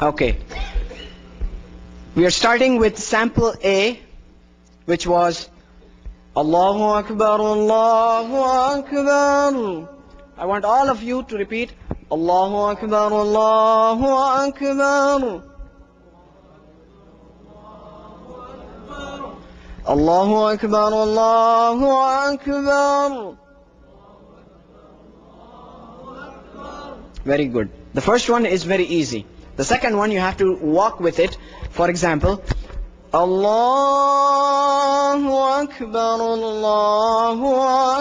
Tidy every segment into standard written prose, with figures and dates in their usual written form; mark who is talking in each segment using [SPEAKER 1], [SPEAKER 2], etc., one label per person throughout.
[SPEAKER 1] Okay. We are starting with sample A, which was Allahu Akbar, Allahu Akbar. I want all of you to repeat Allahu Akbar, Allahu Akbar. Allahu Akbar, Allahu Akbar. Very good. The first one is very easy. The second one you have to walk with it. For example, Allahu Akbar, Allahu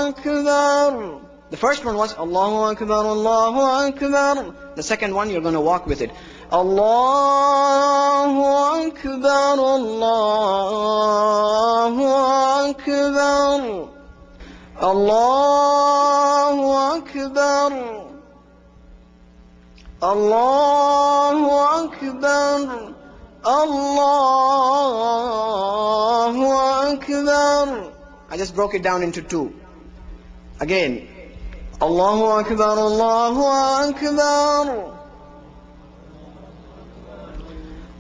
[SPEAKER 1] Akbar. The first one was Allahu Akbar, Allahu Akbar. The second one you're going to walk with it. Allahu Akbar, Allahu Akbar. Allahu Akbar. Allahu Akbar. Allahu Akbar. I just broke it down into two. Again. Allahu Akbar, Allahu Akbar.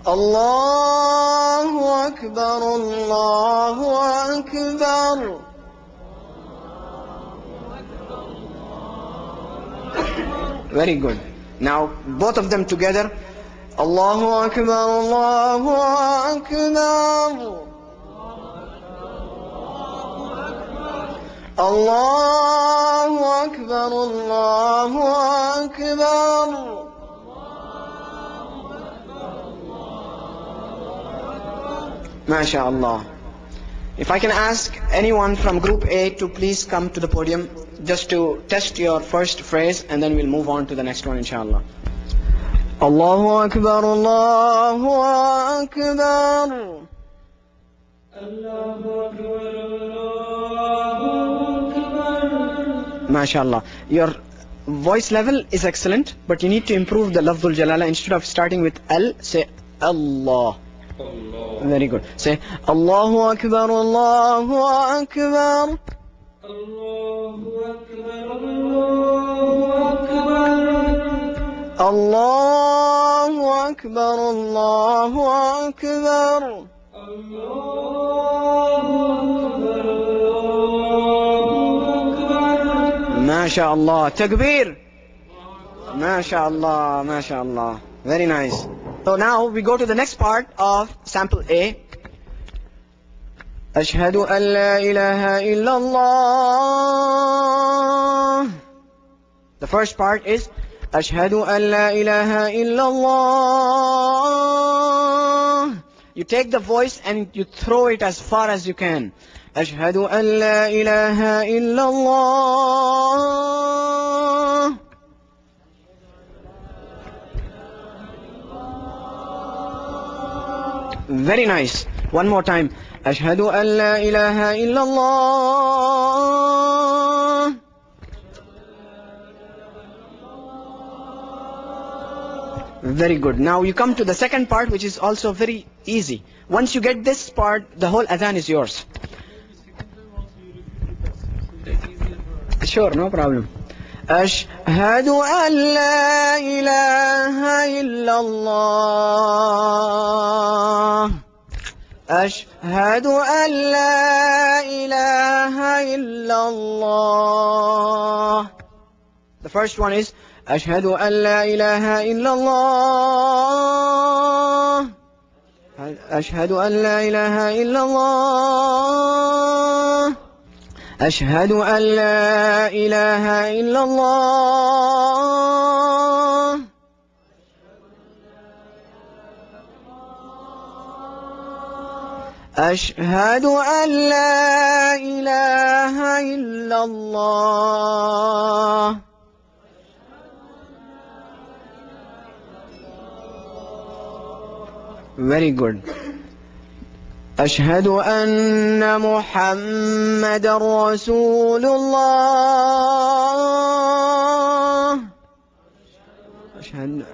[SPEAKER 1] Allahu Akbar, Allahu Akbar. Very good. Now both of them together. Allahu Akbar, Allahu Akbar. Allahu Akbar, Allahu Akbar. MashaAllah. If I can ask anyone from group A to please come to the podium just to test your first phrase, and then we'll move on to the next one, inshallah. Allahu Akbar, Allahu Akbar. Allahu Akbar, Allahu Akbar. MashaAllah. Your voice level is excellent, but you need to improve the lafzul jalala. Instead of starting with Al, say Allah. Allah. Very good. Say Allahu Akbar, Allahu Akbar. Allahu Akbar, Allahu Akbar. Allahu Akbar, Allahu Akbar. MashaAllah. Takbir. MashaAllah, MashaAllah. Very nice. So now we go to the next part of sample A. Ashhadu an la ilaha illallah. The first part is Ashhadu an la ilaha illallah. You take the voice and you throw it as far as you can. Ashhadu an la ilaha illallah. Very nice. One more time. Ashhadu an la ilaha illallah. Very good. Now you come to the second part, which is also very easy. Once you get this part, the whole adhan is yours. Sure, no problem. Ashhadu an la ilaha illallah. Ashhadu an la ilaha illallah. The first one is Ashhadu an la ilaha illallah. Ashhadu an la ilaha illallah. Ashhadu an la ilaha illallah. Ashhadu an la ilaha illallah. Very good. Ashhadu anna Muhammadan Rasulullah. Ashhadu.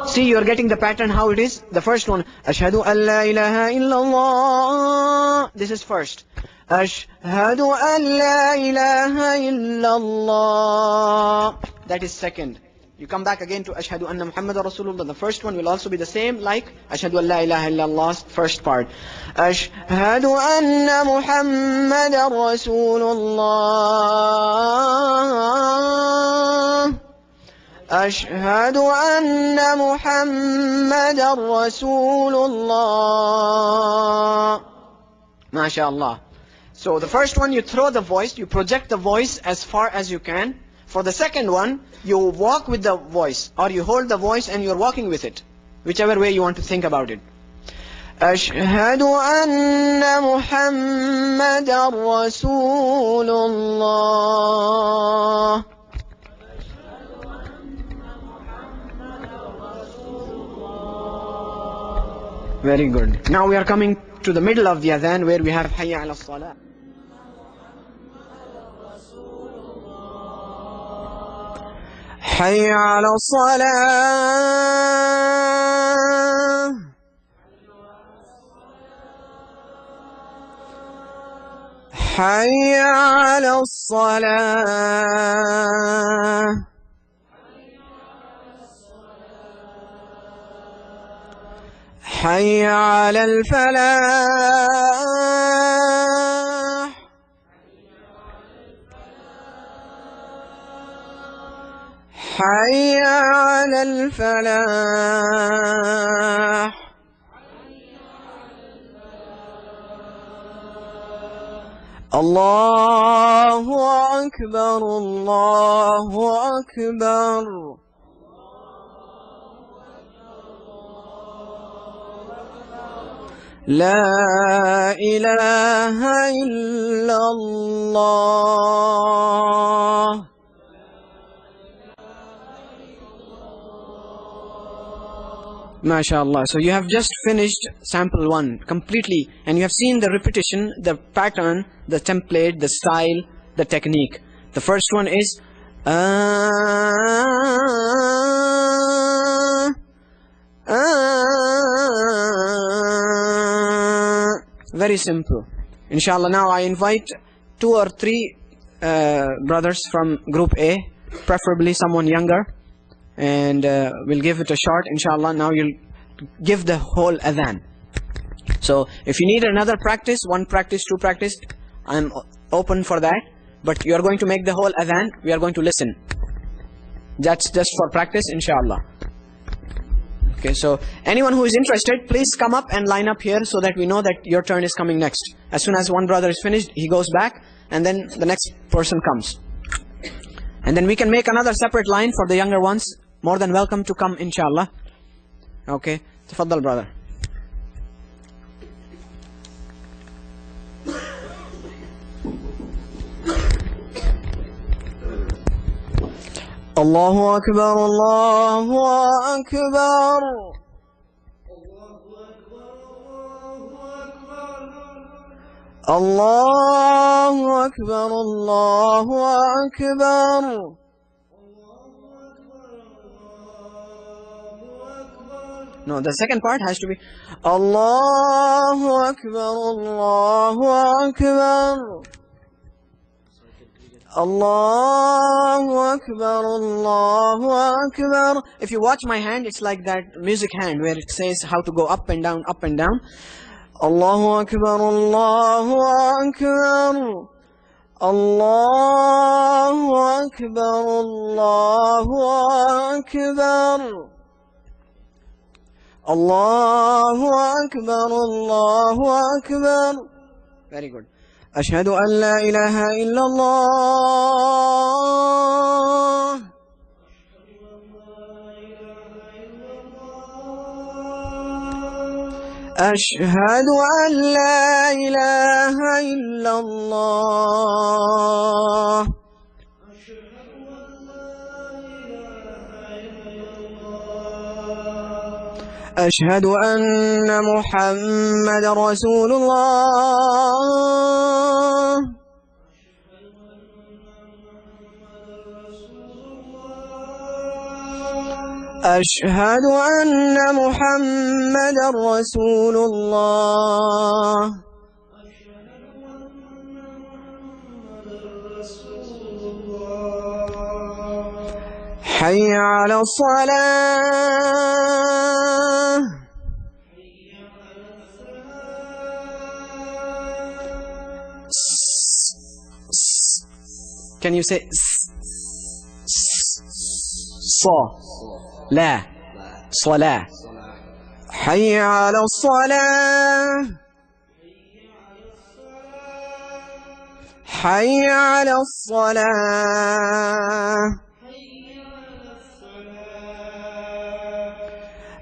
[SPEAKER 1] See, you're getting the pattern how it is. The first one, Ashhadu an la ilaha illallah. This is first. Ashhadu an la ilaha illallah. that is second. You come back again to Ashhadu anna Muhammadar Rasulullah. The first one will also be the same like Ashhadu an la ilaha illallah, first part. Ashhadu anna Muhammadar Rasulullah. Ashhadu anna Muhammadar Rasulullah. MashaAllah. So the first one you throw the voice, you project the voice as far as you can. For the second one, you walk with the voice, or you hold the voice and you're walking with it. Whichever way you want to think about it. Ashhadu anna Muhammadar Rasulullah. Very good. Now we are coming to the middle of the adhan where we have Hayya ala salah. حي على الصلاة حي على الصلاة حي على الفلاح حي على الفلاح الله أكبر الله أكبر لا إله إلا الله MashaAllah. So you have just finished sample 1 completely, and you have seen the repetition, the pattern, the template, the style, the technique. The first one is very simple. Inshallah, now I invite 2 or 3 brothers from group A, preferably someone younger, and we'll give it a shot. Inshallah, now you'll give the whole adhan. So if you need another practice, 1 practice, 2 practice, I'm open for that. But you are going to make the whole adhan, we are going to listen. That's just for practice, inshallah. Okay, so anyone who is interested, please come up and line up here so that we know that your turn is coming next. As soon as one brother is finished, he goes back, and then the next person comes. And then we can make another separate line for the younger ones. More than welcome to come, inshallah. Okay, tafaddal, brother. Allahu Akbar, Allahu Akbar. Allahu Akbar, Allahu Akbar. No, the second part has to be Allahu Akbar, Allahu Akbar. Allahu Akbar, Allahu Akbar. If you watch my hand, it's like that music hand where it says how to go up and down, up and down. Allahu Akbar, Allahu Akbar. Allahu Akbar, Allahu Akbar. Allahu Akbar, Allahu Akbar. Very good. أشهد أن لا إله إلا الله. أشهد أن لا إله إلا الله. أشهد أن محمد رسول الله. أشهد أن محمد رسول الله. حي على الصلاة. Can you say لا صلاة. حي على الصلاة. حي على الصلاة.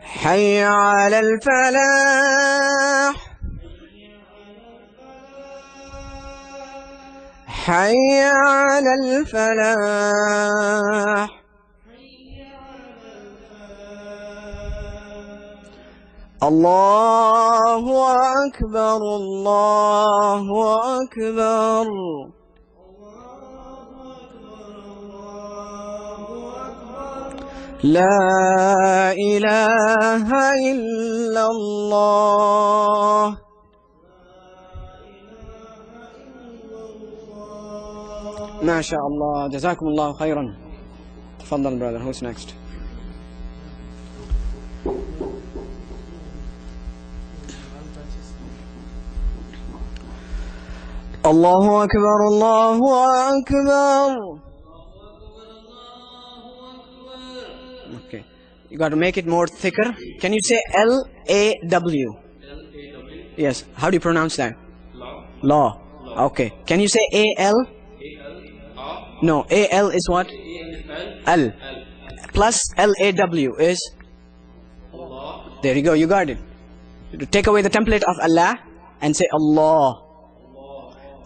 [SPEAKER 1] حي على الفلاح. حي على الفلاح. الله أكبر الله أكبر. لا إله إلا الله. ما شاء الله. جزاكم الله خيرا. تفضل brother. Who's next? الله أكبر الله أكبر. Okay, you got to make it more thicker. Can you say L-A-W? Yes. How do you pronounce that? Law. Okay. Can you say A-L? No. A-L is what? L. Plus L-A-W is? There you go. You got it. To take away the template of Allah and say Allah.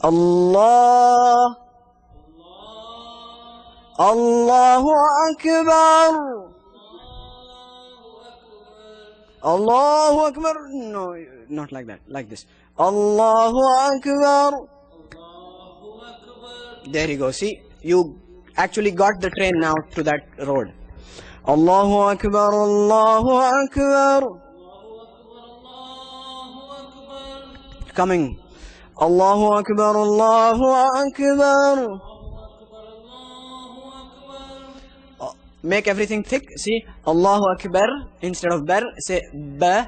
[SPEAKER 1] Allah. Allahu Akbar. Allahu Akbar. No, not like that. Like this. Allahu Akbar. There you go. See, you actually got the train now to that road. Allahu Akbar. Allahu Akbar. Coming. Allahu Akbar. Allahu Akbar. Make everything thick. See, Allahu Akbar instead of bar, say ba,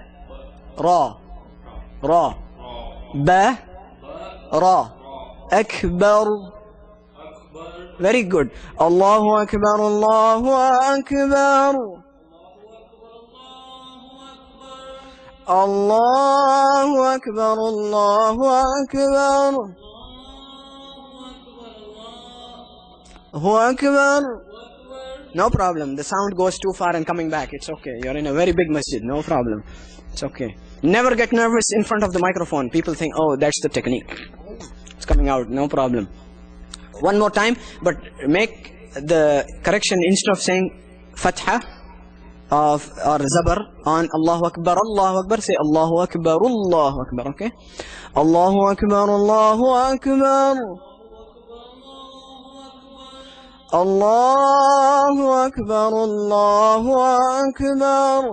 [SPEAKER 1] ra, ra, ba, ra, akbar. Very good. Allahu Akbar, Allahu Akbar. Allahu Akbar, Allahu Akbar. Allahu Akbar. No problem. The sound goes too far and coming back. It's okay. You're in a very big masjid. No problem. It's okay. Never get nervous in front of the microphone. People think, oh, that's the technique. It's coming out. No problem. One more time, but make the correction instead of saying fatha or zabar on Allahu Akbar, Allahu Akbar, say Allahu Akbar, Allahu Akbar. Okay? Allahu Akbar, Allahu Akbar. Allahu Akbar, Allahu Akbar.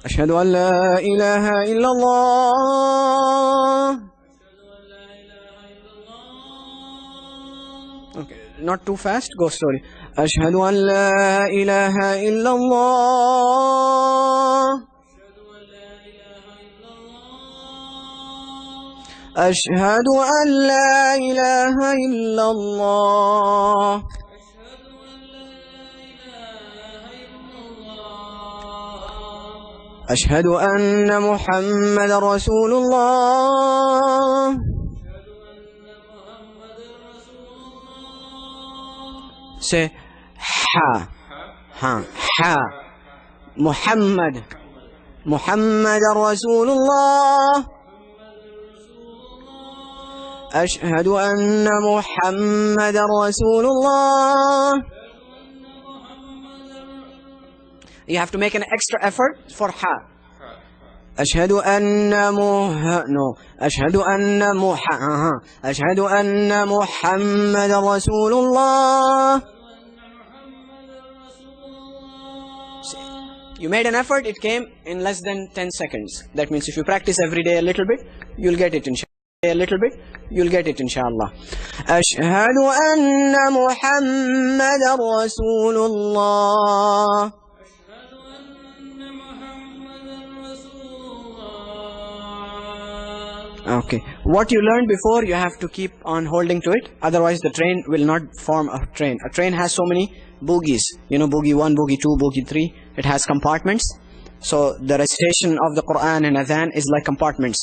[SPEAKER 1] أشهد أن لا إله إلا الله. Okay, not too fast, go slowly. أشهد أن لا إله إلا الله. أشهد أن لا إله إلا الله. أشهد أن محمد رسول الله. Say ha, ha, ha. Muhammad, Muhammad رسول الله. أشهد أن محمد رسول الله. You have to make an extra effort for ha. أشهد أن أشهد أن أشهد أن محمد رسول الله. You made an effort, it came in less than 10 seconds. That means if you practice every day a little bit, you'll get it inshallah. a little bit, you'll get it inshallah. Ashhadu anna Muhammadan Rasulullah. Okay, what you learned before, you have to keep on holding to it, otherwise the train will not form a train. A train has so many bogies, you know, bogie 1, bogie 2, bogie 3, it has compartments. So the recitation of the Quran and Adhan is like compartments.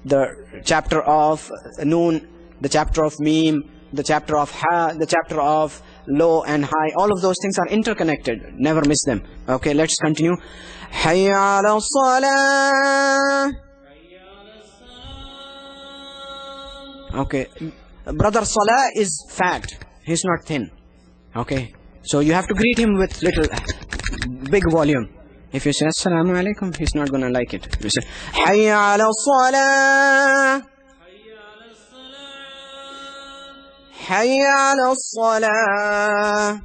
[SPEAKER 1] The chapter of Noon, the chapter of Meme, the chapter of Ha, the chapter of low and high, all of those things are interconnected, never miss them. Okay, let's continue. Hayya ala salah. Okay, brother Salah is fat, he's not thin. Okay, so you have to greet him with little big volume. If you say Assalamu alaikum, he's not gonna like it. You say Hayya ala salah. Hayya ala salah.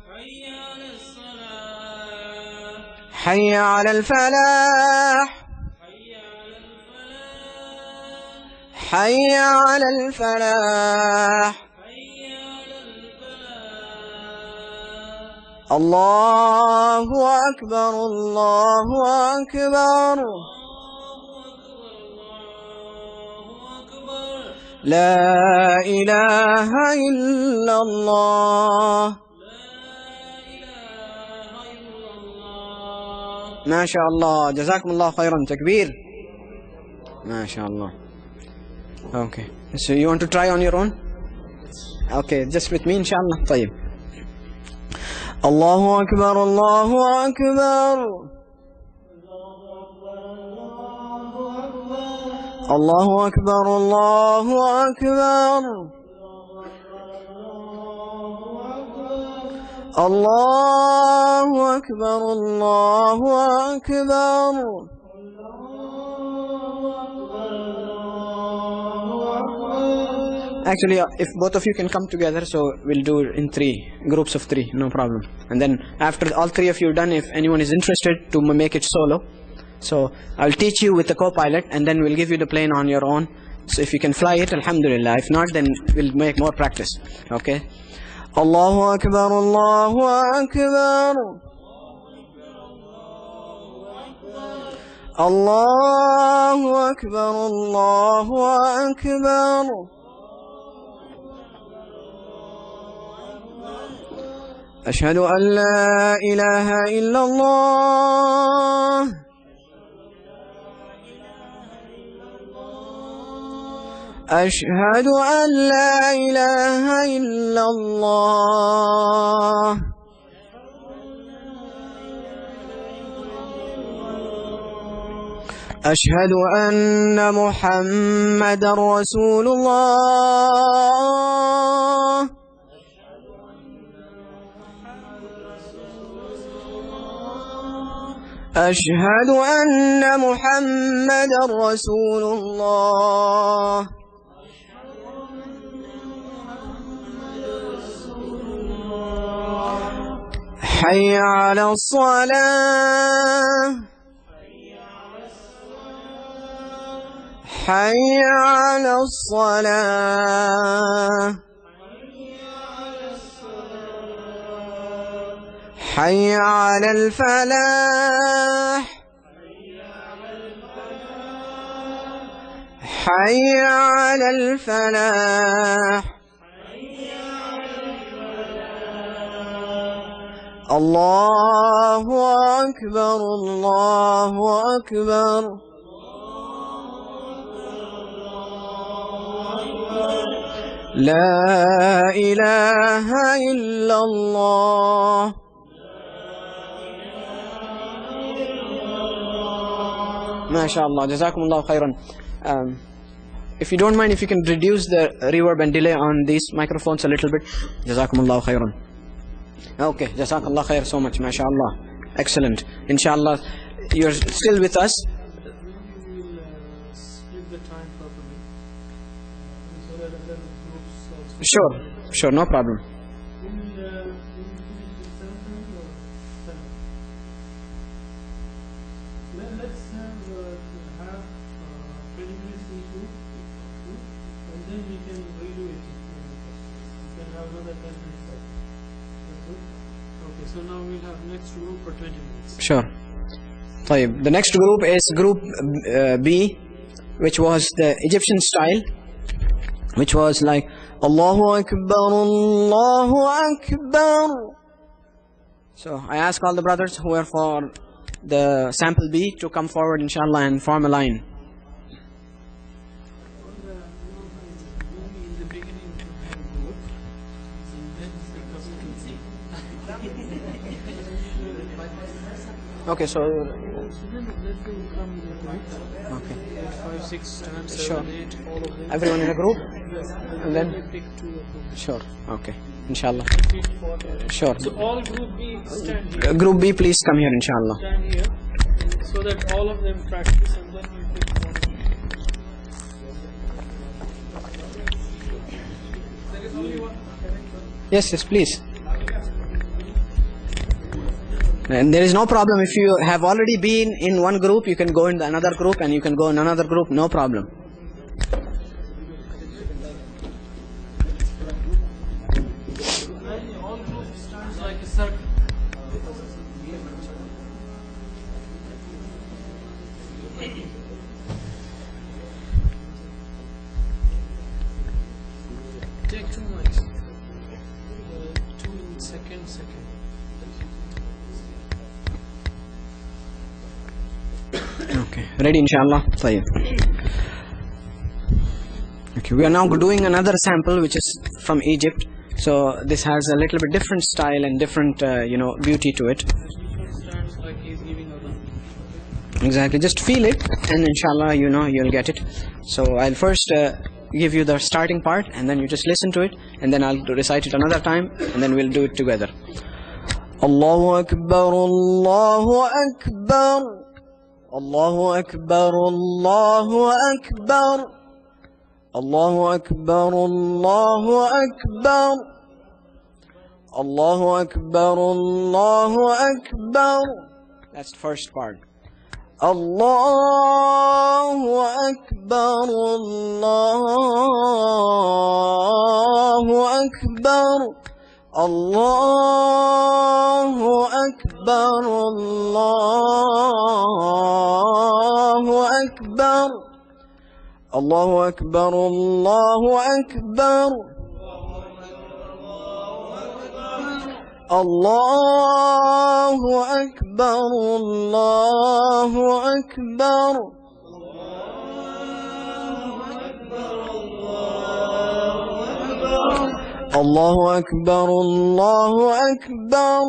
[SPEAKER 1] Hayya ala al-falah. حي على الفلاح الله أكبر الله أكبر لا إله إلا الله ما شاء الله جزاكم الله خيرا تكبير ما شاء الله. Okay, so you want to try on your own? Okay, just with me inshallah. طيب. الله أكبر الله أكبر الله أكبر الله أكبر الله أكبر الله أكبر Actually, if both of you can come together, so we'll do in 3 groups of 3, no problem. And then after all 3 of you are done, if anyone is interested to make it solo, so I'll teach you with the co-pilot, and then we'll give you the plane on your own. So if you can fly it, alhamdulillah. If not, then we'll make more practice. Okay? Allahu Akbar, Allahu Akbar. Allahu Akbar, Allahu Akbar. أشهد أن لا إله إلا الله أشهد أن لا إله إلا الله أشهد أن محمدا رسول الله أشهد أن محمدا رسول الله حي على الصلاة حي على الصلاة حي على الفلاح حي على الفلاح الله أكبر الله أكبر لا إله إلا الله MashaAllah, Jazakumullah khairan. If you don't mind, if you can reduce the reverb and delay on these microphones a little bit. Jazakumullah khairan. Okay, Jazakallah khair so much, MashaAllah. Excellent. Inshallah, you're still with us.
[SPEAKER 2] We will split the time properly so that other groups also.
[SPEAKER 1] Sure, no problem.
[SPEAKER 2] We will finish at 7:30 or 10. Let's have 20 minutes each group. that 10 minutes. That's good. Okay, so now we'll have next group for 20 minutes.
[SPEAKER 1] Sure. طيب, the next group is group B, which was the Egyptian style, which was like Allahu Akbar, Allahu Akbar. So I ask all the brothers who are for the sample B to come forward, inshallah, and form a line.
[SPEAKER 2] In the beginning, you have group, and then the consistency.
[SPEAKER 1] Okay, so
[SPEAKER 2] Let them come in a group.
[SPEAKER 1] okay,
[SPEAKER 2] 5, 6, 7,
[SPEAKER 1] Sure.
[SPEAKER 2] 8, all of them.
[SPEAKER 1] everyone in a group,
[SPEAKER 2] Yes,
[SPEAKER 1] and then
[SPEAKER 2] we pick 2 of them.
[SPEAKER 1] sure. Okay, inshallah.
[SPEAKER 2] Pick 4.
[SPEAKER 1] Sure.
[SPEAKER 2] So all group B stand here.
[SPEAKER 1] Group B, please come here, inshallah.
[SPEAKER 2] Stand here, so that all of them practice, and then we pick one. There is only one.
[SPEAKER 1] Yes, yes, please. And there is no problem if you have already been in one group, you can go in another group, and you can go in another group, no problem.
[SPEAKER 2] And all group stands like a circle. Take 2 mics. 2 in second.
[SPEAKER 1] Okay, ready, inshallah. طيب. Okay, we are now doing another sample which is from Egypt. So this has a little bit different style and different, beauty to it.
[SPEAKER 2] Stands like he's giving Adhan.
[SPEAKER 1] Exactly, just feel it, and inshallah, you'll get it. So I'll first give you the starting part, and then you just listen to it, and then I'll recite it another time, and then we'll do it together. Allahu Akbar, Allahu Akbar, Allahu Akbar, Allahu Akbar, Allahu Akbar, Allahu Akbar, Allahu Akbar, Allahu Akbar. That's the first part. Allahu Akbar, Allahu Akbar, Allahu Akbar, Allahu Akbar, Allahu Akbar, Allahu Akbar, Allahu Akbar, Allahu Akbar, Allahu Akbar,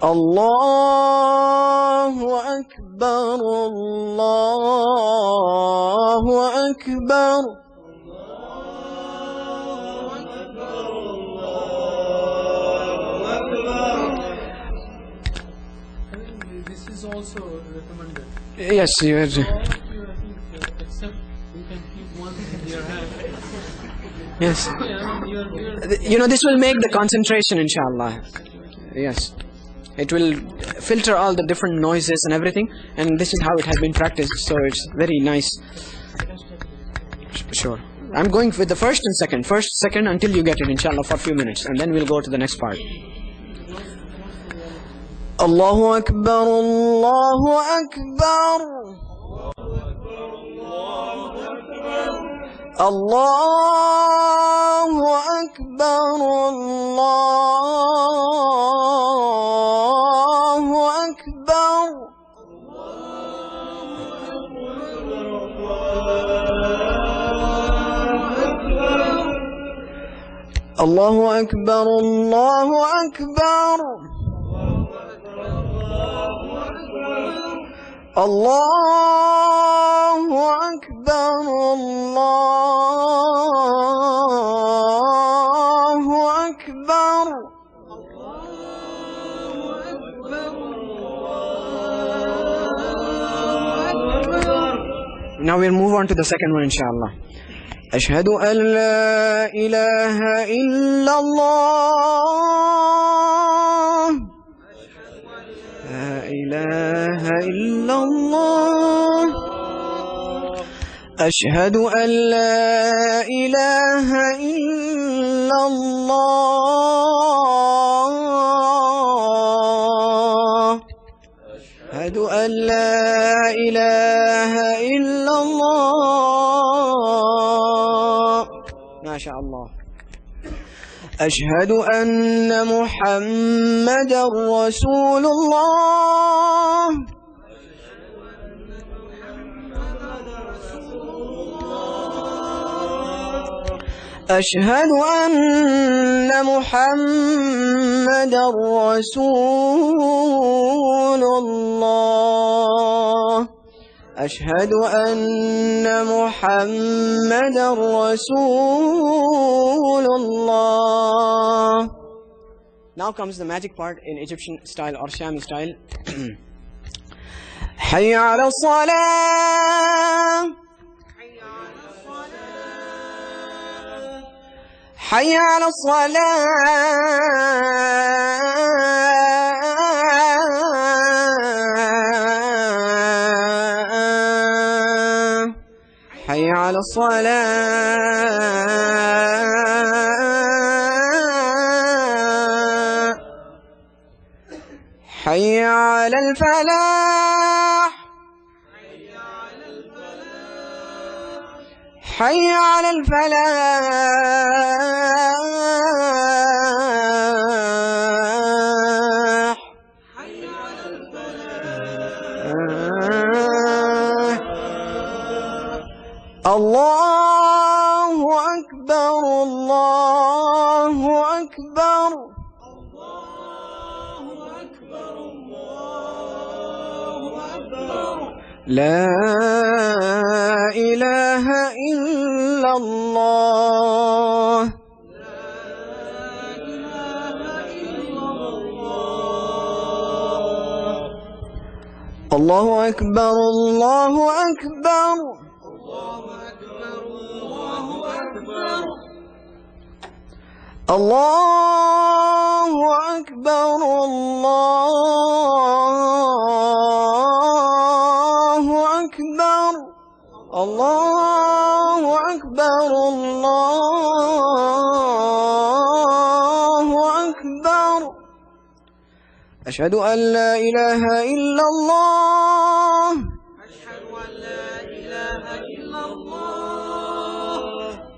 [SPEAKER 1] Allahu Akbar, Allahu Akbar, Allahu Akbar.
[SPEAKER 2] This is also recommended.
[SPEAKER 1] Yes, you
[SPEAKER 2] All of you, I think, except you can keep one in your hand.
[SPEAKER 1] yes.
[SPEAKER 2] Yeah,
[SPEAKER 1] This will make the concentration, inshallah. Yes. It will filter all the different noises and everything, and this is how it has been practiced, so it's very nice. Sure. I'm going with the first and second. First, second, until you get it, inshallah, for a few minutes, and then we'll go to the next part. Allahu Akbar, Allahu Akbar, Allahu Akbar, Allahu Akbar, Allahu Akbar, Allahu Akbar, Allahu Akbar, Allahu Akbar. Now we'll move on to the second one, inshallah. أشهد أن لا إله إلا الله. لا إله إلا الله. أشهد أن لا إله إلا الله أشهد أن لا إله إلا الله ما شاء الله. أشهد أن محمدا رسول الله أشهد أن محمدا رسول الله أشهد أن محمدا رسول الله. Now comes the magic part in Egyptian style or Shami style. حي على الصلاة حي على الصلاة حي على الصلاة حي على الفلاح حي على الفلاح حي على الفلاح. الله أكبر الله أكبر الله أكبر الله أكبر لا إله إلا الله لا إله إلا الله. الله أكبر الله أكبر الله أكبر الله أكبر الله أكبر الله أكبر الله أكبر الله أكبر. أشهد أن لا إله إلا الله أشهد أن لا إله إلا الله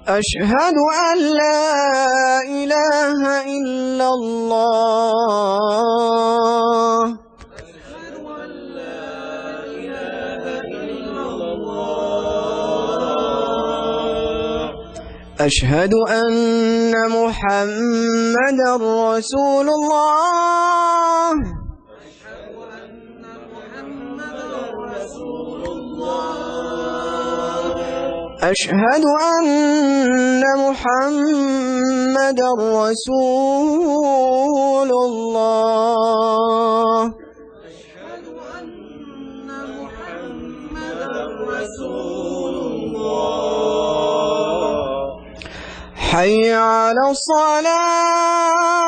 [SPEAKER 1] أشهد أن لا إله إلا الله أشهد أن لا إله إلا الله أشهد أن محمدا رسول الله أشهد أن محمدا رسول الله أشهد أن محمدا رسول الله أشهد أن محمدا رسول الله. حي على الصلاة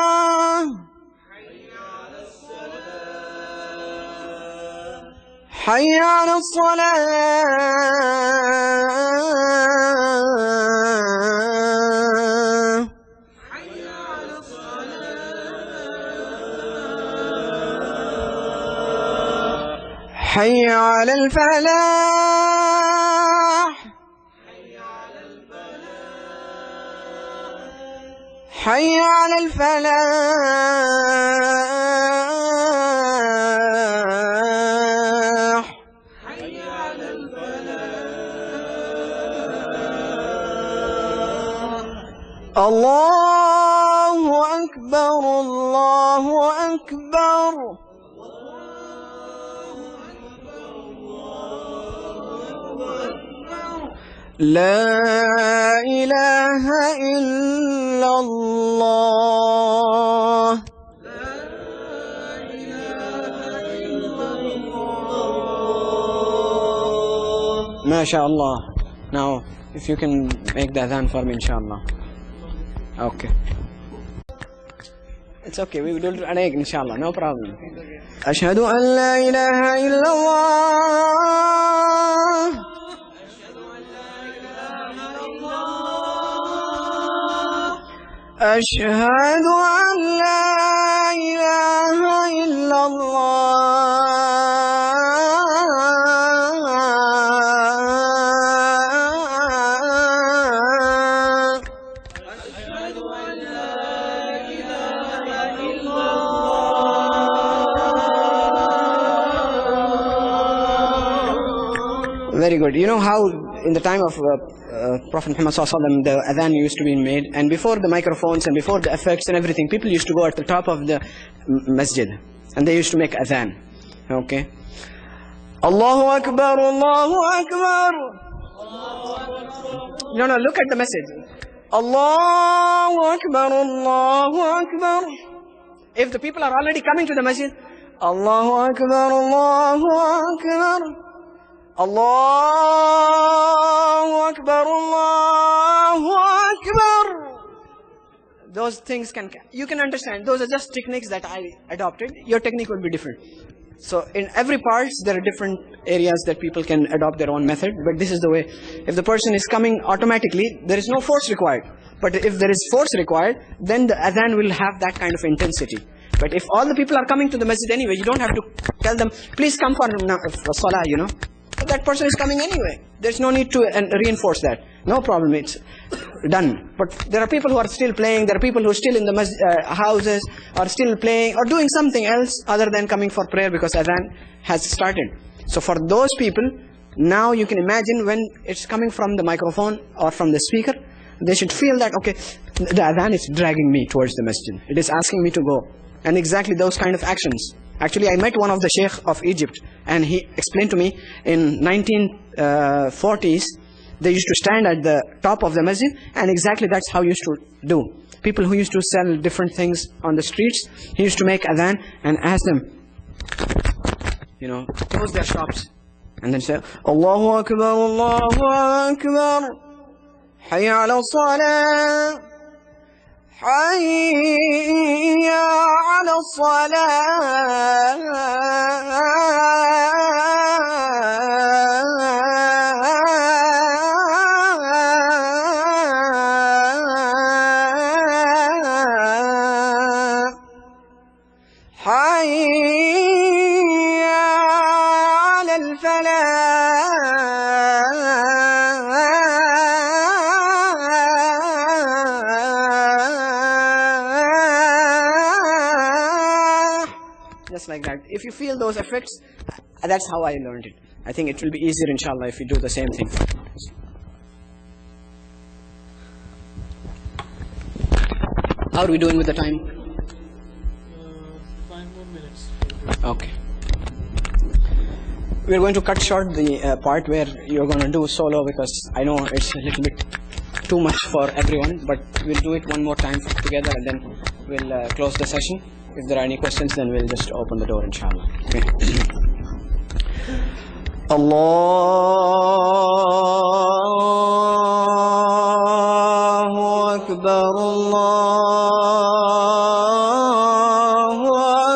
[SPEAKER 1] حي على الصلاة حي على الصلاة حي على الصلاة حي على الفلاح حي على الفلاح حي على الفلاح. الله أكبر الله أكبر لا إله إلا الله لا إله إلا الله. ما شاء الله. Now if you can make the adhan for me inshallah. Okay, it's okay, we will do it again inshallah, no problem. أشهد أن لا إله إلا الله أشهد أن لا إله إلا الله Very good. You know how in the time of Prophet Muhammad SAW, the adhan used to be made, and before the microphones and before the effects and everything, people used to go at the top of the masjid and they used to make adhan. Okay. Allahu Akbar, Allahu Akbar. No, look at the message. Allahu Akbar, Allahu Akbar. If the people are already coming to the masjid, Allahu Akbar, Allahu Akbar. Allahu Akbar, Allahu Akbar. Those things you can understand. Those are just techniques that I adopted. Your technique will be different. So in every part, there are different areas that people can adopt their own method. But this is the way. If the person is coming automatically, there is no force required. But if there is force required, then the adhan will have that kind of intensity. But if all the people are coming to the masjid anyway, you don't have to tell them, please come for salah, you know. But that person is coming anyway. There's no need to reinforce that. No problem, it's done. But there are people who are still playing, there are people who are still in the houses, are still playing, or doing something else other than coming for prayer because adhan has started. So for those people, now you can imagine when it's coming from the microphone or from the speaker, they should feel that, okay, the adhan is dragging me towards the masjid. It is asking me to go. And exactly those kind of actions. Actually, I met one of the Sheikh of Egypt, and he explained to me in 1940s, they used to stand at the top of the masjid, and exactly that's how he used to do. People who used to sell different things on the streets, he used to make adhan and ask them, you know, close their shops, and then say, Allahu Akbar, Allahu Akbar, Hayya ala salah. حي على الصلاة حي على just like that. If you feel those effects, that's how I learned it. I think it will be easier, inshallah, if you do the same thing. How are we doing with the time?
[SPEAKER 2] 5 more minutes.
[SPEAKER 1] Okay. We're going to cut short the part where you're going to do solo, because I know it's a little bit too much for everyone, but we'll do it one more time together and then we'll close the session. If there are any questions, then we'll just open the door, inshallah. Okay. Allahu Akbar, Allahu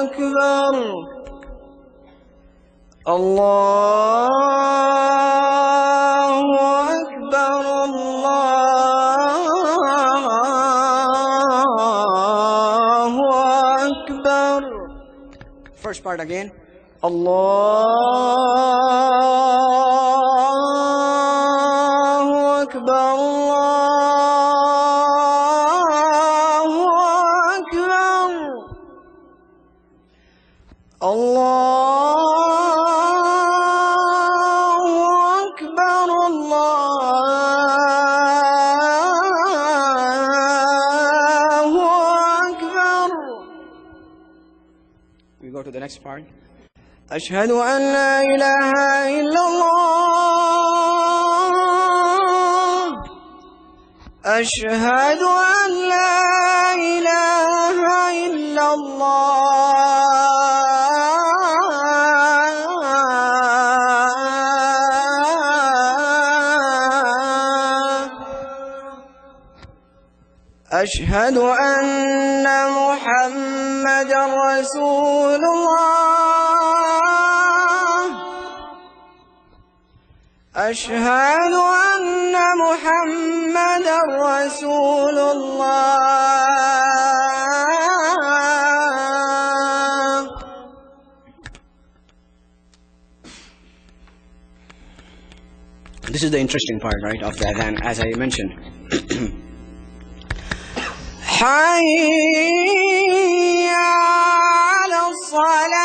[SPEAKER 1] Akbar, Allahu Akbar, Allahu Akbar. First part again. Allahu Akbar, Allahu Akbar, Allahu Akbar, Allahu Akbar. We go to the next part. أشهد أن لا إله إلا الله أشهد أن لا إله إلا الله أشهد أن محمدا رسول الله أشهد أن محمدا رسول الله This is the interesting part, right, of the adhan, as I mentioned. حي على الصلاة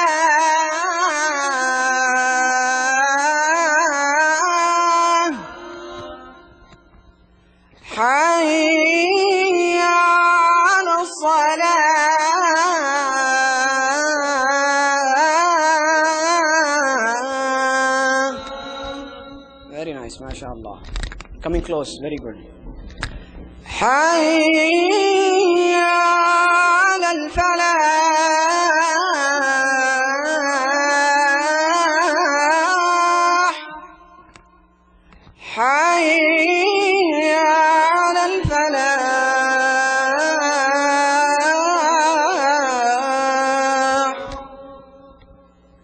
[SPEAKER 1] حي على الصلاة. Very nice, mashallah. Coming close, very good. حي على الفلاح حي على الفلاح.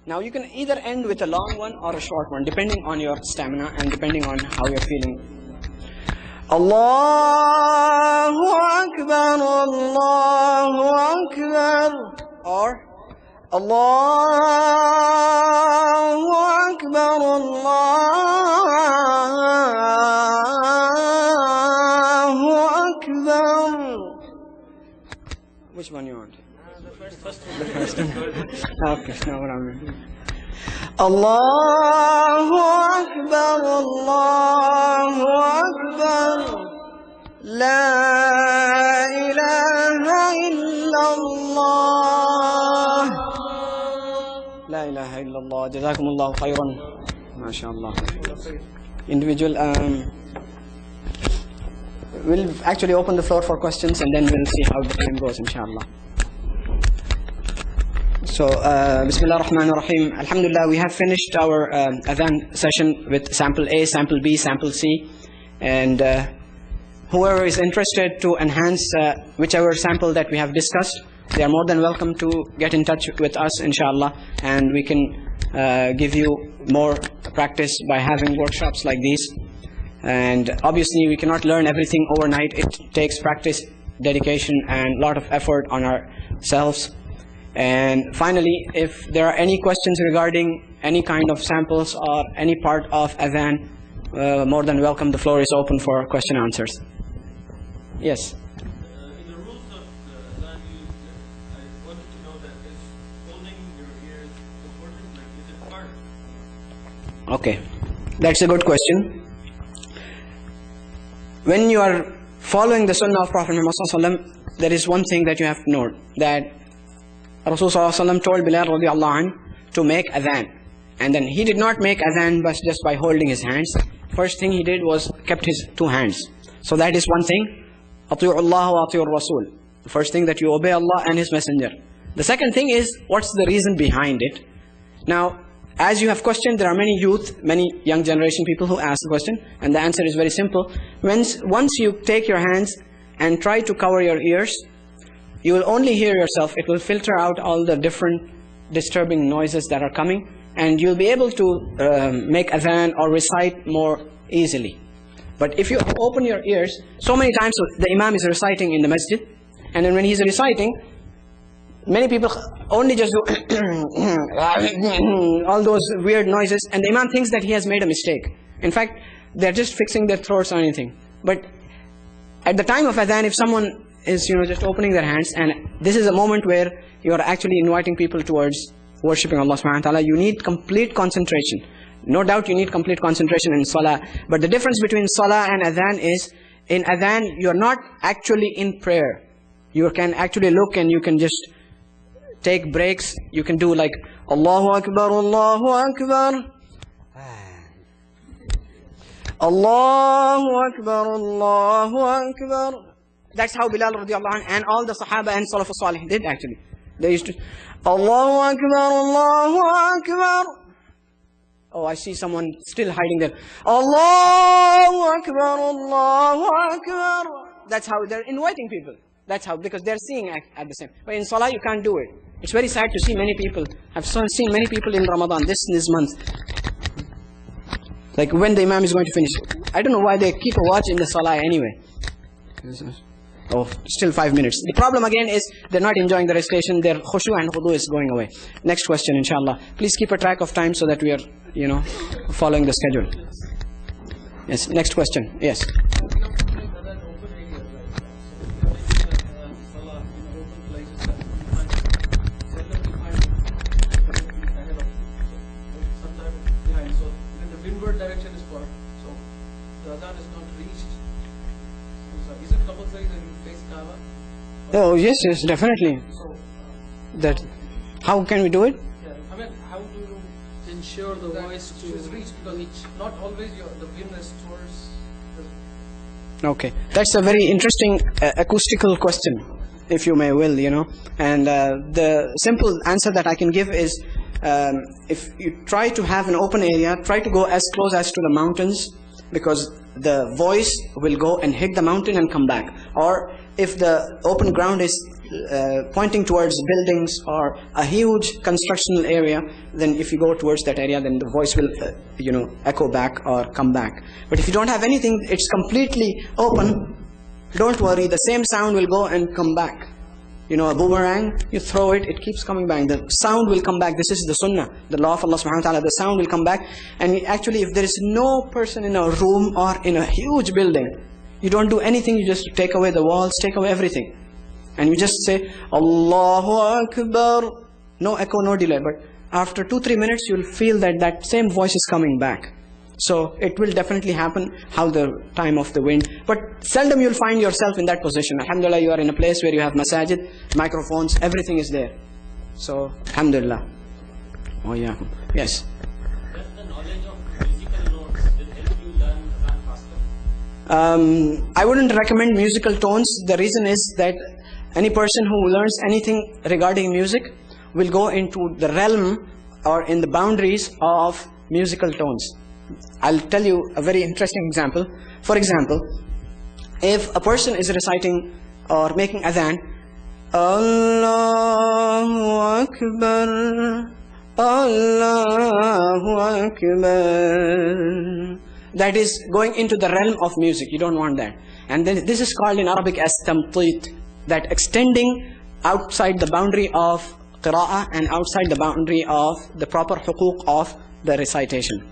[SPEAKER 1] Now you can either end with a long one or a short one, depending on your stamina and depending on how you're feeling. Allahu Akbar, Allahu Akbar, or Allahu Akbar, Allahu Akbar. Which one you want?
[SPEAKER 2] The first one.
[SPEAKER 1] The first one. Okay, no problem. Allahu Akbar, Allahu Akbar, La ilaha illallah. La ilaha illallah. Jazakumullahu khairan. MashaAllah. Individual. We'll actually open the floor for questions and then we'll see how the time goes, inshallah. So, Bismillah ar-Rahman ar-Rahim. Alhamdulillah, we have finished our adhan session with sample A, sample B, sample C. And whoever is interested to enhance whichever sample that we have discussed, they are more than welcome to get in touch with us, inshallah. And we can give you more practice by having workshops like these. And obviously, we cannot learn everything overnight. It takes practice, dedication, and a lot of effort on ourselves. And finally, if there are any questions regarding any kind of samples or any part of adhan, more than welcome. The floor is open for question answers. Yes?
[SPEAKER 2] In the rules of the adhan, I wanted to know that is holding your ears important? Like, is it part?
[SPEAKER 1] Okay, that's a good question. When you are following the sunnah of Prophet Muhammad ﷺ, there is one thing that you have to note, that Rasulullah ﷺ told Bilal radiallahu anh to make adhan. And then he did not make adhan just by holding his hands. First thing he did was kept his two hands. So that is one thing. أطيعوا الله وأطيعوا الرسول. The first thing, that you obey Allah and His Messenger. The second thing is, what's the reason behind it? Now, as you have questioned, there are many youth, many young generation people who ask the question, and the answer is very simple. Once you take your hands and try to cover your ears, you will only hear yourself. It will filter out all the different disturbing noises that are coming, and you'll be able to make adhan or recite more easily. But if you open your ears, so many times the imam is reciting in the masjid, and then when he's reciting, many people only just do all those weird noises, and the imam thinks that he has made a mistake. In fact, they're just fixing their throats or anything. But at the time of adhan, if someone is just opening their hands, and this is a moment where you are actually inviting people towards worshipping Allah subhanahu wa ta'ala, you need complete concentration. No doubt you need complete concentration in salah. But the difference between salah and adhan is, in adhan you are not actually in prayer. You can actually look and you can just take breaks. You can do like Allahu Akbar, Allahu Akbar, Allahu Akbar, Allahu Akbar. That's how Bilal radiallahu anh and all the Sahaba and Salaf Salih did actually. They used to Allahu Akbar, Allahu Akbar. Oh, I see someone still hiding there. Allahu Akbar, Allahu Akbar. That's how they're inviting people. That's how, because they're seeing at the same. But in Salah you can't do it. It's very sad to see many people. I've seen many people in Ramadan, this month. Like when the Imam is going to finish. I don't know why they keep a watch in the Salah anyway. Oh, still 5 minutes. The problem again is they're not enjoying the recitation. Their khushu and khudu is going away. Next question, inshallah. Please keep a track of time so that we are, following the schedule. Yes, next question. Yes.
[SPEAKER 2] Direction is correct, so the Adhan is not reached. So, is it compulsory that you face Kaaba?
[SPEAKER 1] Oh yes, yes, definitely.
[SPEAKER 2] So,
[SPEAKER 1] That. How can we do it?
[SPEAKER 2] yeah, I mean, how do you
[SPEAKER 3] ensure the
[SPEAKER 2] that
[SPEAKER 3] voice to
[SPEAKER 2] is reached? Because not always the wind is towards the
[SPEAKER 1] Okay, that's a very interesting acoustical question, if you may will, you know. And the simple answer that I can give is, if you try to have an open area, try to go as close as to the mountains, because the voice will go and hit the mountain and come back. Or if the open ground is pointing towards buildings or a huge constructional area, then if you go towards that area, then the voice will you know, echo back or come back. But if you don't have anything, it's completely open, don't worry, the same sound will go and come back. You know, a boomerang, you throw it, it keeps coming back. The sound will come back. This is the sunnah, the law of Allah subhanahu wa ta'ala. The sound will come back. And actually, if there is no person in a room or in a huge building, you don't do anything, you just take away the walls, take away everything. And you just say, Allahu Akbar. No echo, no delay. But after 2-3 minutes, you'll feel that that same voice is coming back. So it will definitely happen how the time of the wind. But seldom you'll find yourself in that position. Alhamdulillah, you are in a place where you have masajid, microphones, everything is there. So, alhamdulillah. Oh yeah. Yes.
[SPEAKER 4] Does the knowledge of musical notes will help you learn Adhan faster?
[SPEAKER 1] I wouldn't recommend musical tones. The reason is that any person who learns anything regarding music will go into the realm or in the boundaries of musical tones. I'll tell you a very interesting example. For example, if a person is reciting or making adhan, Allahu Akbar, Allahu Akbar, that is going into the realm of music. You don't want that. And then this is called in Arabic as tamtit, that extending outside the boundary of qira'ah and outside the boundary of the proper huquq of the recitation.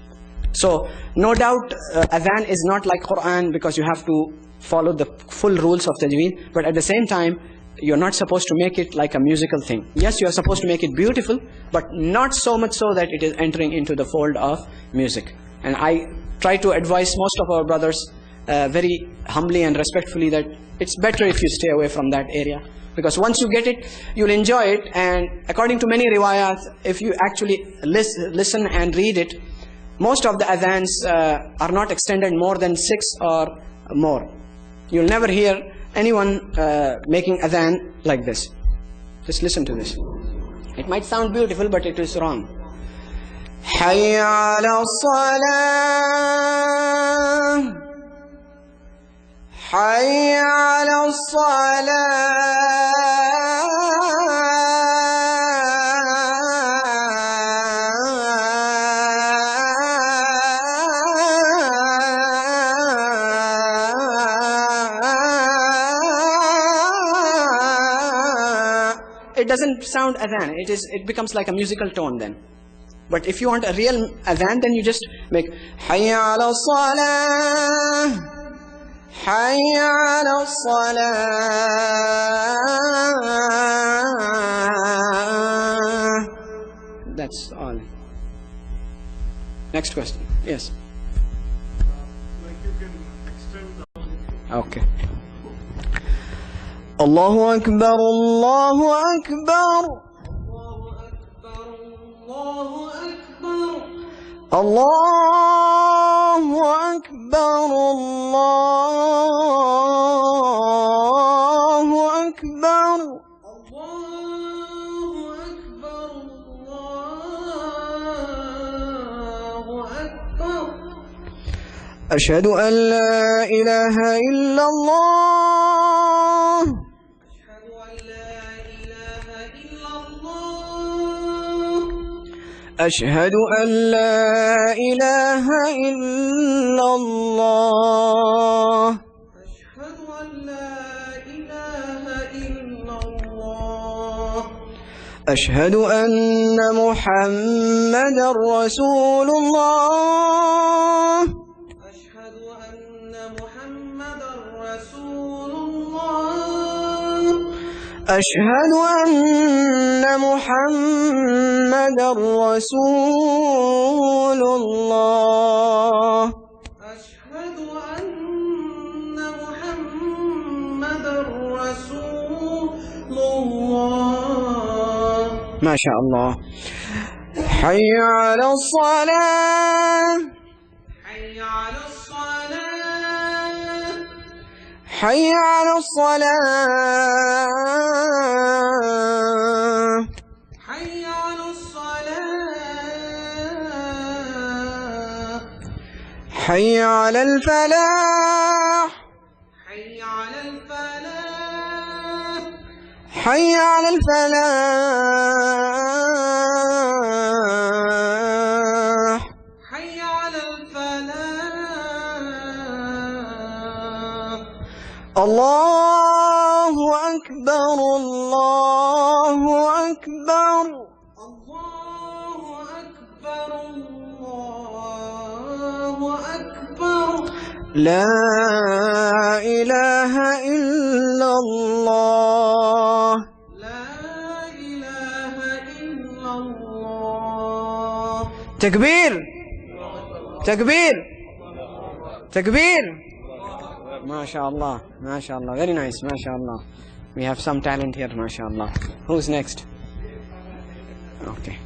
[SPEAKER 1] So, no doubt, adhan is not like Quran, because you have to follow the full rules of tajweed, but at the same time, you're not supposed to make it like a musical thing. Yes, you are supposed to make it beautiful, but not so much so that it is entering into the fold of music. And I try to advise most of our brothers very humbly and respectfully that it's better if you stay away from that area. Because once you get it, you'll enjoy it, and according to many riwayat, if you actually listen and read it, most of the adhans are not extended more than 6 or more. You'll never hear anyone making adhan like this. Just listen to this. It might sound beautiful, but it is wrong. Hayya ala salah, Hayya ala salah. It doesn't sound adhan, it becomes like a musical tone then. But if you want a real adhan, then you just make Hayya ala salah, Hayya ala salah. That's all. Next question. Yes.
[SPEAKER 2] like you can extend the
[SPEAKER 1] Okay. Allahu Akbar, Allahu Akbar, Allahu Akbar, Allahu Akbar, Ashhadu an la ilaha illa Allah, أشهد أن لا إله إلا الله، أشهد أن محمدا رسول الله، أشهد أن محمدا رسول الله.
[SPEAKER 2] أشهد أن محمدا رسول الله.
[SPEAKER 1] ما شاء الله. حي على الصلاة.
[SPEAKER 2] حي على الصلاة.
[SPEAKER 1] حي على الصلاة.
[SPEAKER 2] حي على الصلاة.
[SPEAKER 1] حي على الفلاح.
[SPEAKER 2] حي على الفلاح.
[SPEAKER 1] حي على الفلاح.
[SPEAKER 2] حي على الفلاح.
[SPEAKER 1] الله أكبر الله أكبر.
[SPEAKER 2] الله أكبر الله أكبر.
[SPEAKER 1] لا إله إلا الله.
[SPEAKER 2] لا إله إلا الله.
[SPEAKER 1] تكبير تكبير تكبير. ما شاء الله ما شاء الله. Very nice. ما شاء الله. We have some talent here. ما شاء الله. Who's next? Okay.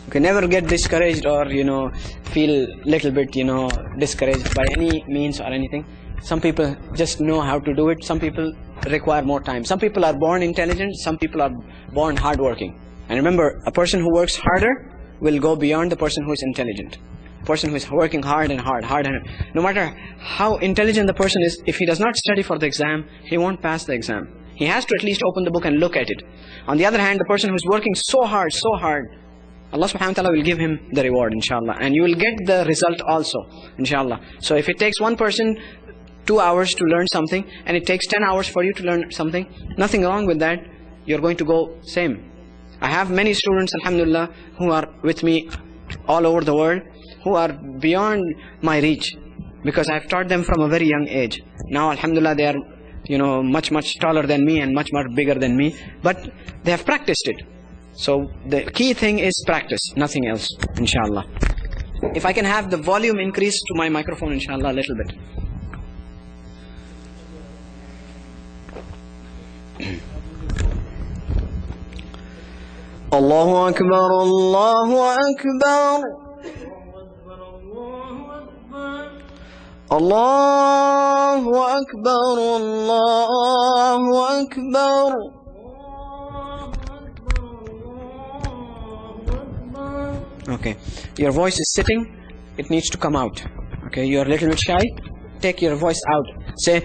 [SPEAKER 1] You can never get discouraged or feel little bit discouraged by any means or anything. Some people just know how to do it. Some people require more time. Some people are born intelligent. Some people are born hardworking. And remember, a person who works harder will go beyond the person who is intelligent. A person who is working hard and hard. No matter how intelligent the person is, if he does not study for the exam, he won't pass the exam. He has to at least open the book and look at it. On the other hand, the person who is working so hard, Allah subhanahu wa ta'ala will give him the reward, inshallah. And you will get the result also, inshallah. So if it takes one person 2 hours to learn something, and it takes 10 hours for you to learn something, nothing wrong with that. You're going to go same. I have many students, alhamdulillah, who are with me all over the world, who are beyond my reach, because I've taught them from a very young age. Now, alhamdulillah, they are much taller than me and much bigger than me, but they have practiced it. So the key thing is practice, nothing else, inshallah. If I can have the volume increased to my microphone, inshallah, a little bit. Allahu Akbar, Allahu Akbar. Allahu Akbar, Allahu Akbar. Okay, your voice is sitting, it needs to come out. Okay, you're a little bit shy, take your voice out. Say,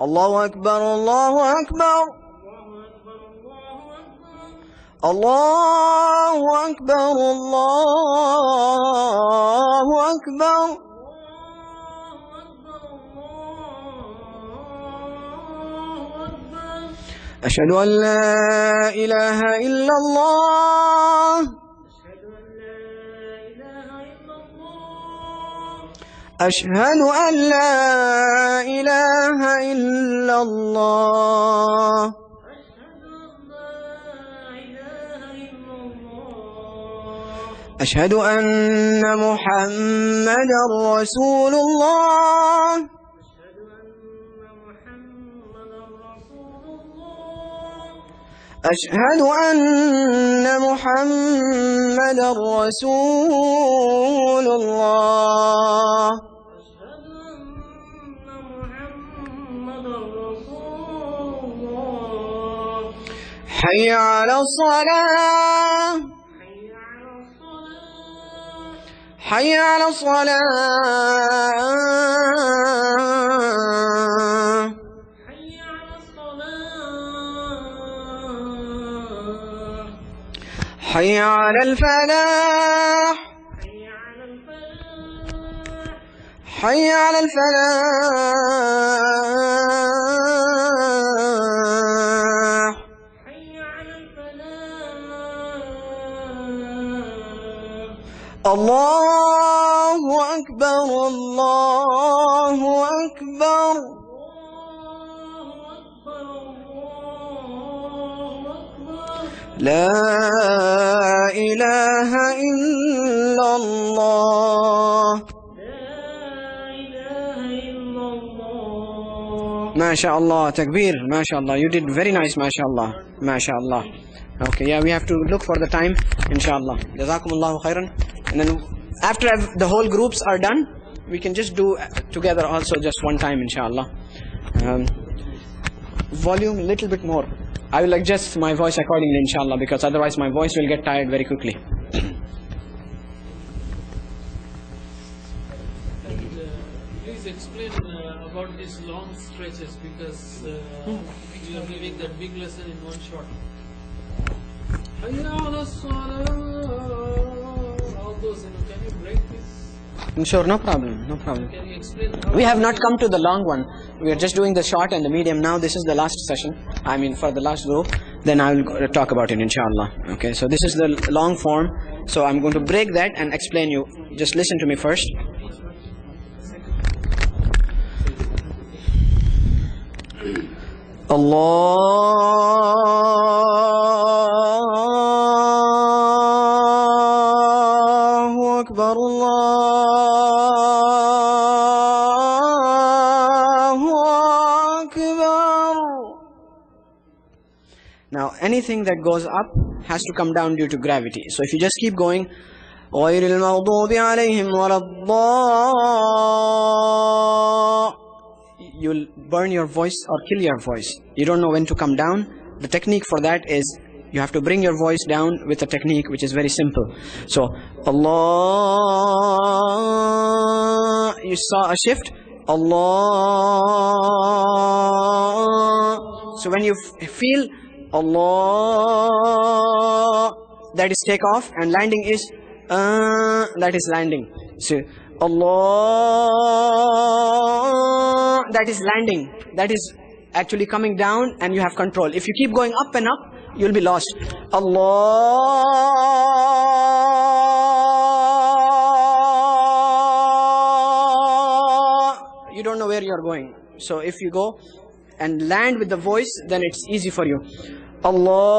[SPEAKER 1] Allahu Akbar, Allahu Akbar. Allahu Akbar, Allahu Akbar. أشهد أن لا إله إلا الله. أشهد أن لا إله إلا الله. أشهد أن محمدا رسول الله. أشهد أن محمدا رسول الله. حي على الصلاة. حي على الصلاة. حي على الفلاح. حي على الفلاح. Allahu Akbar, Allahu Akbar. La ilaha illallah. MashaAllah, takbir, MashaAllah. You did very nice, MashaAllah, MashaAllah. Okay, yeah, we have to look for the time, inshallah. Jazakumullahu khairan. And then after the whole groups are done, we can just do together also just one time, inshallah. Volume a little bit more. I will adjust my voice accordingly, inshallah, because otherwise my voice will get tired very quickly.
[SPEAKER 2] Please explain about these long stretches, because you are giving that big lesson in one shot. All those, can you break this?
[SPEAKER 1] Sure, no problem, no problem.
[SPEAKER 2] Can you explain?
[SPEAKER 1] We have not come to the long one. We are just doing the short and the medium now. This is the last session. I mean, for the last group. Then I will talk about it, inshallah. Okay, so this is the long form. So I'm going to break that and explain you. Just listen to me first. Allahu Akbar, Allahu Akbar. Now anything that goes up has to come down due to gravity. So if you just keep going, غير المغضوب عليهم ولا الضالين, you'll burn your voice or kill your voice. You don't know when to come down. The technique for that is you have to bring your voice down with a technique which is very simple. So Allah, you saw a shift. Allah. So when you feel Allah, that is take off, and landing is that is landing. So Allah, that is landing. That is actually coming down, and you have control. If you keep going up and up, you'll be lost. Allah, you don't know where you are going. So if you go and land with the voice, then it's easy for you. Allahu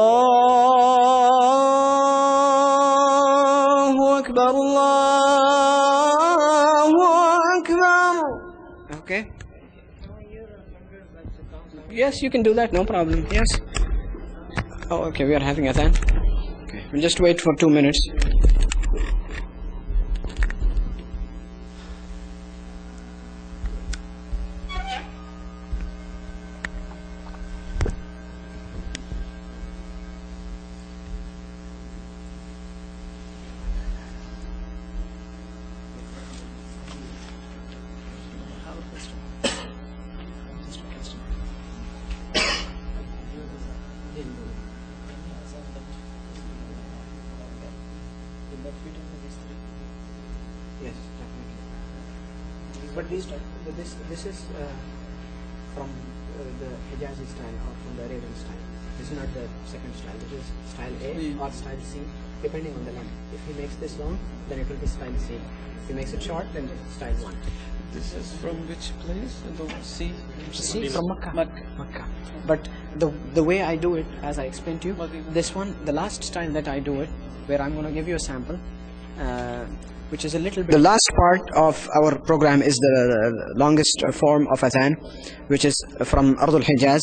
[SPEAKER 1] Akbar, Allahu Akbar. Okay. Yes, you can do that, no problem. Yes. Oh, okay, we are having Adhan. Okay, we'll just wait for 2 minutes. Yes, definitely. But this is from the Hijazi style or from the Arabian style. This is not the second style. It is style A or style C, depending on the length. If he makes this long, then it will be style C. If he makes it short, then style 1.
[SPEAKER 2] This is from which place? The sea?
[SPEAKER 1] C from Makkah. But the way I do it, as I explained to you, this one, the last style that I do it, where I'm going to give you a sample, which is a little bit. The last part of our program is the longest form of Adhan, which is from Ardul Hijaz.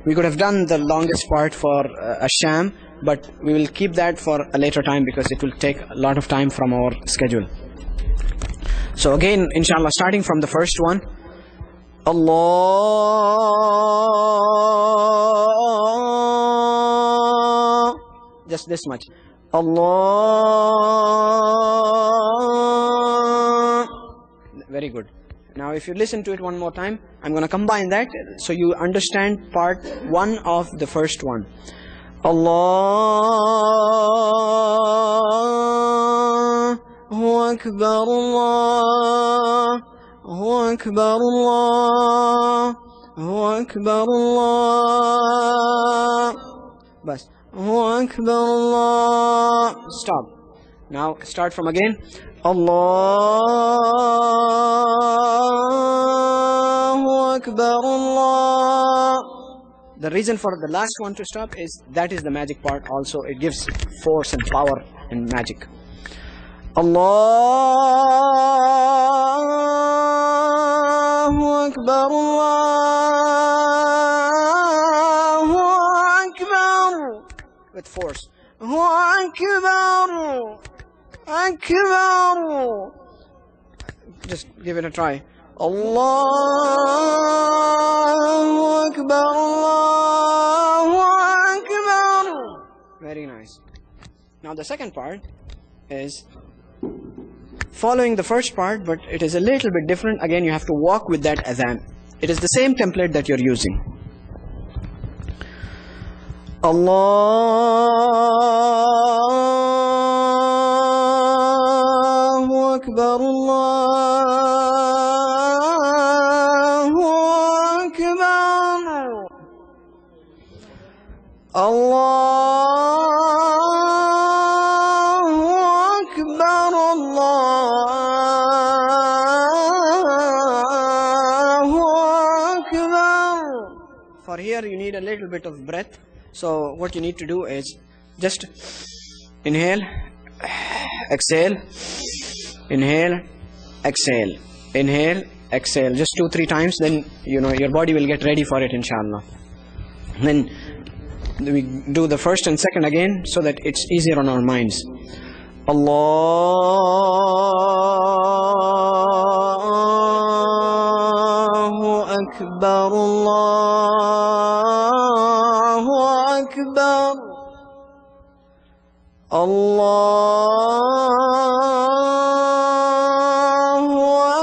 [SPEAKER 1] We could have done the longest part for Asham, but we will keep that for a later time because it will take a lot of time from our schedule. So again, inshallah, starting from the first one, Allah, just this much, Allah. Very good. Now if you listen to it one more time, I'm going to combine that so you understand part 1 of the first one. Allahu Akbar, Allahu Akbar, Allahu Akbar, Allah. Bas. Allahu Akbar, Allah. Stop. Now start from again. Allahu Akbar, Allah. The reason for the last one to stop is that is the magic part also. It gives force and power and magic. Allahu Akbar, Allahu Akbar. With force. Akbar, Akbar. Just give it a try. Allahu Akbar, Allahu Akbar. Very nice. Now the second part is following the first part, but it is a little bit different. Again, you have to walk with that adhan. It is the same template that you're using. Allahu Akbar, Allahu Akbar. Allahu Akbar, Allahu Akbar. For here you need a little bit of breath. So what you need to do is just inhale, exhale, inhale, exhale, inhale, exhale. Just 2-3 times, then your body will get ready for it, inshallah. Then we do the first and second again so that it's easier on our minds. Allahu Akbar, Allahu Akbar, Allahu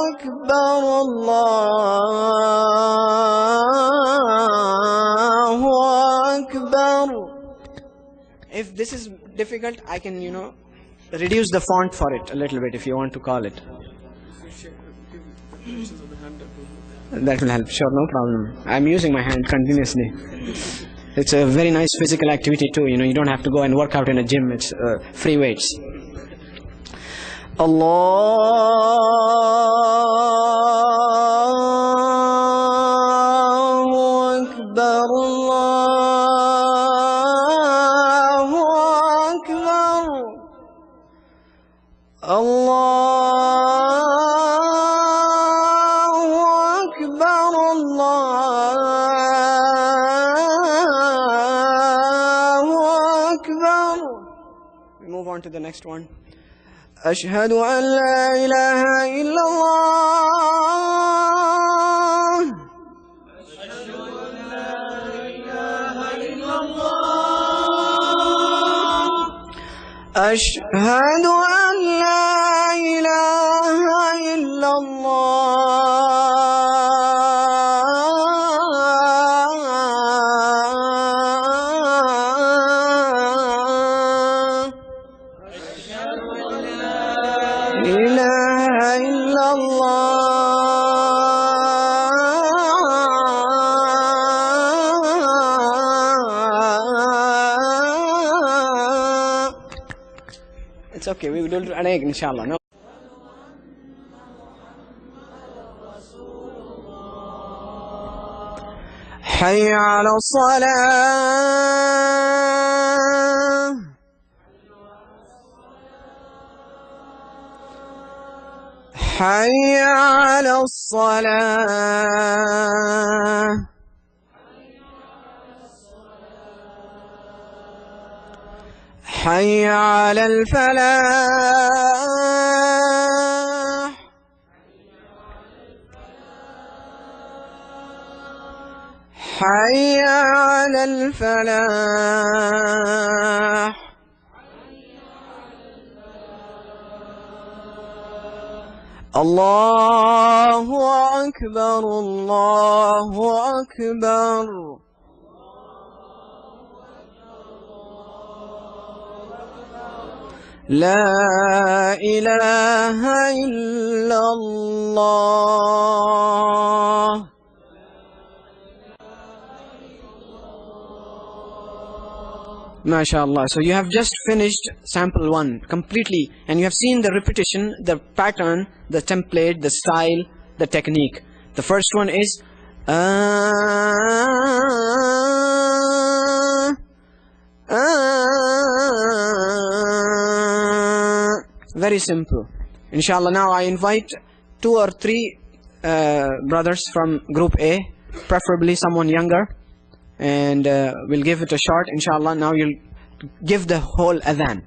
[SPEAKER 1] Akbar, Allahu Akbar. If this is difficult, I can, reduce the font for it a little bit if you want to call it. That will help. Sure, no problem. I'm using my hand continuously. It's a very nice physical activity too. You don't have to go and work out in a gym. It's free weights. Allahu Akbar, Allahu Akbar, Allahu Akbar, Allahu Akbar. We move on to the next one. Ashhadu an la ilaha illallah. أشهد أن لا إله إلا الله. أشهد أن لا إله إلا الله. It's okay, we will do it again, inshallah. No. حي على الصلاة. حي على الصلاة. حي على الفلاح. حي على الفلاح. الله أكبر، الله أكبر. لا إله إلا الله. MashaAllah. So you have just finished sample 1 completely, and you have seen the repetition, the pattern, the template, the style, the technique. The first one is very simple. Inshallah, now I invite 2 or 3 brothers from group A, preferably someone younger, and we'll give it a shot. Inshallah, now you'll give the whole adhan.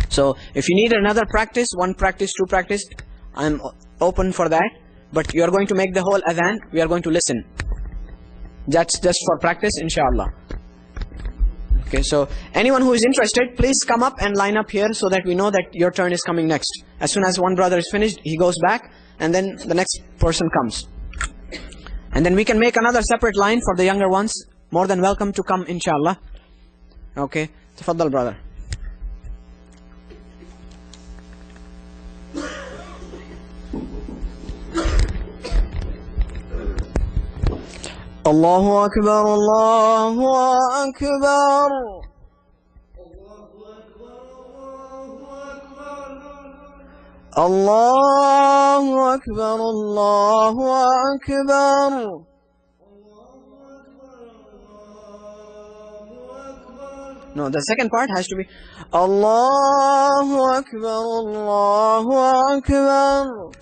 [SPEAKER 1] So if you need another practice, 1 practice, 2 practice, I'm open for that. But you are going to make the whole adhan. We are going to listen. That's just for practice, inshallah. Okay, so anyone who is interested, please come up and line up here so that we know that your turn is coming next. As soon as one brother is finished, he goes back, and then the next person comes. And then we can make another separate line for the younger ones. More than welcome to come, inshallah. Okay, tafaddal, brother. Allahu Akbar, Allahu Akbar. Allahu Akbar, Allahu Akbar. No, the second part has to be Allahu Akbar, Allahu Akbar.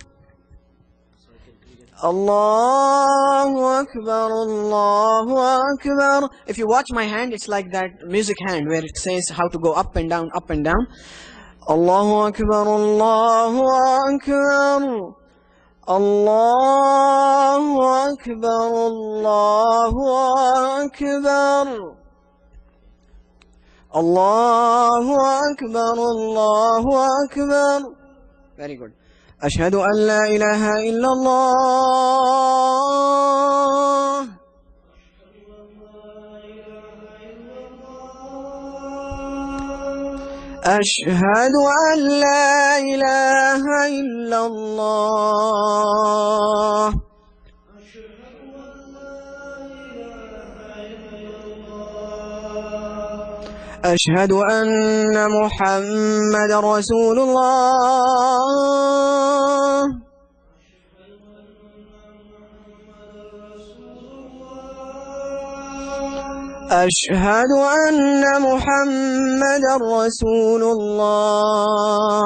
[SPEAKER 1] Allahu Akbar, Allahu Akbar. If you watch my hand, it's like that music hand where it says how to go up and down, up and down. Allahu Akbar, Allahu Akbar. Allahu Akbar, Allahu Akbar. Allahu Akbar, Allahu Akbar. Very good. أشهد أن لا إله إلا الله. أشهد أن لا إله إلا الله. أشهد أن محمد رسول الله. أشهد أن محمد رسول الله.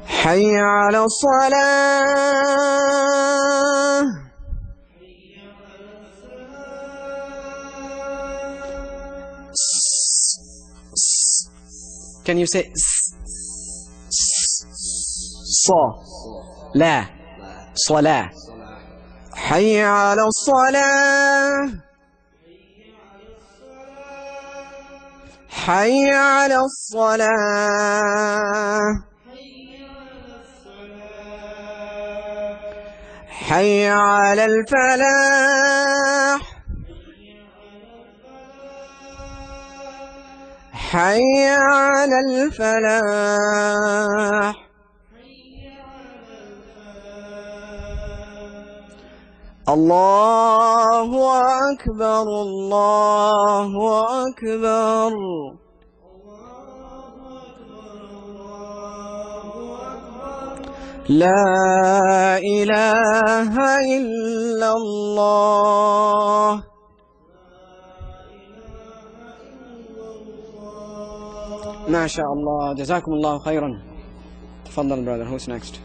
[SPEAKER 1] حي على الصلاة. Can you say لا صلاة. حي على الصلاة. حي على الصلاة. حي على الفلاح. حي على الفلاح. الله أكبر، الله أكبر. لا إله إلا الله. ما شاء الله. جزاكم الله خيرا. تفضل brother. Who's next?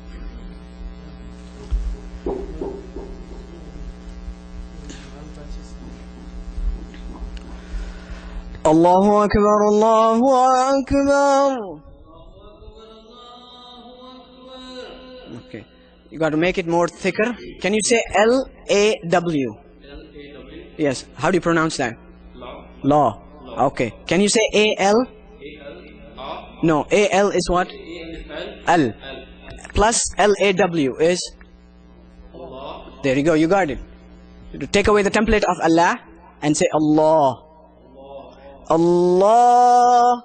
[SPEAKER 1] الله أكبر، الله أكبر. Okay, you got to make it more thicker. Can you say L-A-W?
[SPEAKER 4] L-A-W.
[SPEAKER 1] Yes. How do you pronounce that?
[SPEAKER 4] Law.
[SPEAKER 1] Law. Okay. Can you say A-L?
[SPEAKER 4] A-L.
[SPEAKER 1] No. A-L is what?
[SPEAKER 4] L.
[SPEAKER 1] L. Plus L-A-W is?
[SPEAKER 4] Allah.
[SPEAKER 1] There you go. You got it. To take away the template of Allah and say Allah. Allah.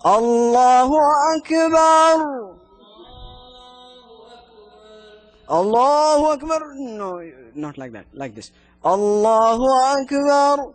[SPEAKER 1] Allahu Akbar. Allahu Akbar. No, not like that. Like this. Allahu Akbar.